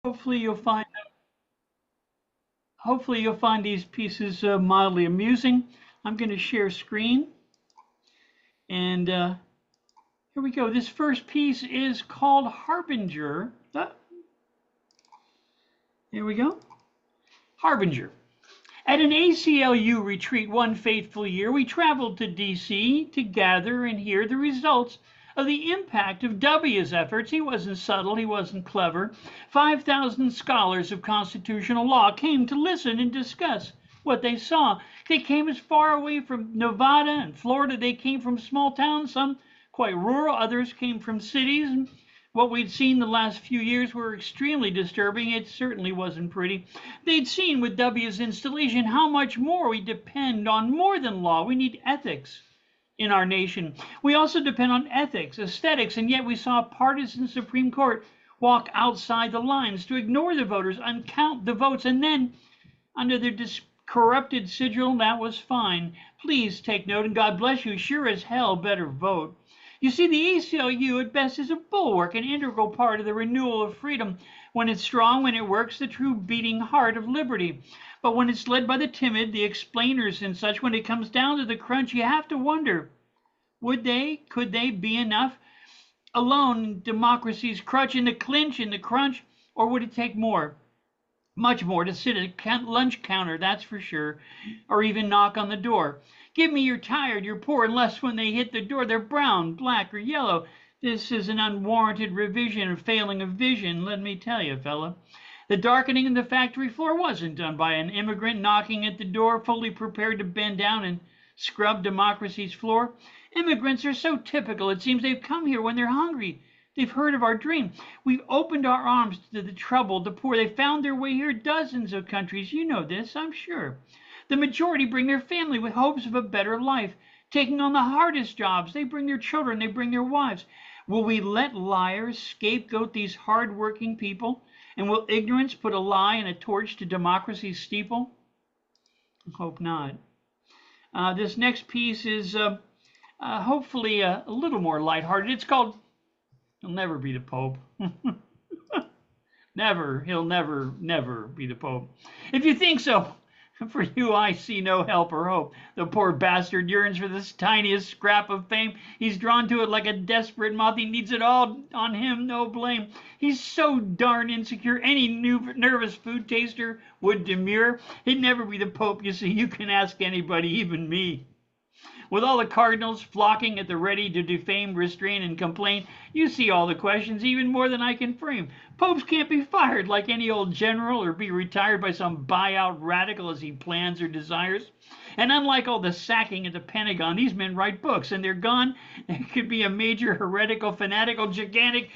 Hopefully you'll find these pieces mildly amusing. I'm going to share screen, and here we go. This first piece is called Harbinger. Here we go. Harbinger. At an ACLU retreat one fateful year, we traveled to D.C. to gather and hear the results of the impact of W's efforts. He wasn't subtle, he wasn't clever. 5,000 scholars of constitutional law came to listen and discuss what they saw. They came as far away from Nevada and Florida. They came from small towns, some quite rural, others came from cities. And what we'd seen the last few years were extremely disturbing. It certainly wasn't pretty. They'd seen with W's installation how much more we depend on more than law. We need ethics in our nation. We also depend on ethics, aesthetics, and yet we saw a partisan Supreme Court walk outside the lines to ignore the voters, uncount the votes, and then, under their corrupted sigil, that was fine. Please take note, and God bless you. Sure as hell better vote. You see, the ACLU at best is a bulwark, an integral part of the renewal of freedom. When it's strong, when it works, the true beating heart of liberty. But when it's led by the timid, the explainers and such, when it comes down to the crunch, you have to wonder, could they be enough alone, democracy's crutch in the clinch, in the crunch, or would it take more? Much more to sit at a lunch counter, that's for sure, or even knock on the door. Give me you're tired, you're poor, unless when they hit the door they're brown, black, or yellow. This is an unwarranted revision and failing of vision, let me tell you, fella. The darkening of the factory floor wasn't done by an immigrant knocking at the door, fully prepared to bend down and scrub democracy's floor. Immigrants are so typical. It seems they've come here when they're hungry. They've heard of our dream. We've opened our arms to the troubled, the poor. They found their way here dozens of countries. You know this, I'm sure. The majority bring their family with hopes of a better life, taking on the hardest jobs. They bring their children, they bring their wives. Will we let liars scapegoat these hard-working people? And will ignorance put a lie and a torch to democracy's steeple? I hope not. This next piece is hopefully a little more lighthearted. It's called He'll Never Be the Pope. He'll never be the Pope. If you think so, for you I see no help or hope. The poor bastard yearns for this tiniest scrap of fame. He's drawn to it like a desperate moth. He needs it all on him, no blame. He's so darn insecure. Any nervous food taster would demur. He'd never be the Pope, you see. You can ask anybody, even me. With all the cardinals flocking at the ready to defame, restrain, and complain, you see all the questions, even more than I can frame. Popes can't be fired like any old general or be retired by some buyout radical as he plans or desires. And unlike all the sacking at the Pentagon, these men write books, and they're gone. It could be a major heretical, fanatical, gigantic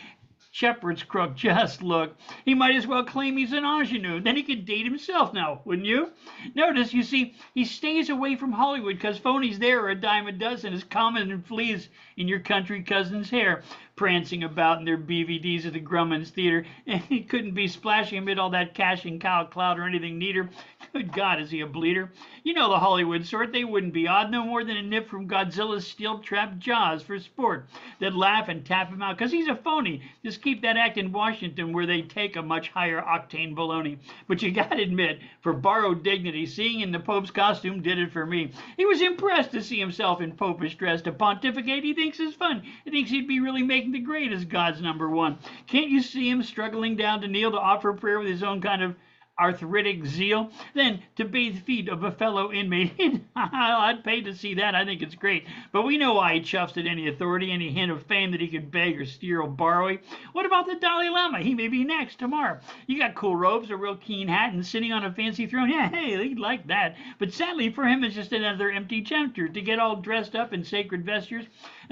shepherd's crook. Just look. He might as well claim he's an ingenue. Then he could date himself now, wouldn't you? Notice, you see, he stays away from Hollywood because phonies there are a dime a dozen, as common as fleas in your country cousin's hair, prancing about in their BVDs at the Grumman's Theater. And he couldn't be splashing amid all that cash and cow clout or anything neater. Good God, is he a bleeder? You know the Hollywood sort. They wouldn't be odd, no more than a nip from Godzilla's steel-trapped jaws for sport. They'd laugh and tap him out, because he's a phony. Just keep that act in Washington where they take a much higher octane baloney. But you gotta admit, for borrowed dignity, seeing in the Pope's costume did it for me. He was impressed to see himself in Popish dress. To pontificate, he thinks is fun. He thinks he'd be really making the grade as God's number one. Can't you see him struggling down to kneel to offer prayer with his own kind of arthritic zeal? Then to bathe feet of a fellow inmate. I'd pay to see that. I think it's great. But we know why he chuffs at any authority, any hint of fame that he could beg or steal or borrow. What about the Dalai Lama? He may be next tomorrow. You got cool robes, a real keen hat, and sitting on a fancy throne. Yeah, hey, he'd like that. But sadly for him, it's just another empty tempter to get all dressed up in sacred vestures.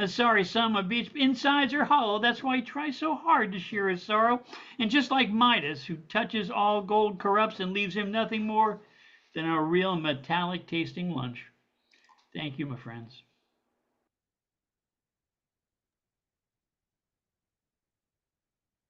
Sorry, son, my beach insides are hollow. That's why he tries so hard to share his sorrow. And just like Midas, who touches all gold corrupts and leaves him nothing more than a real metallic tasting lunch. Thank you, my friends.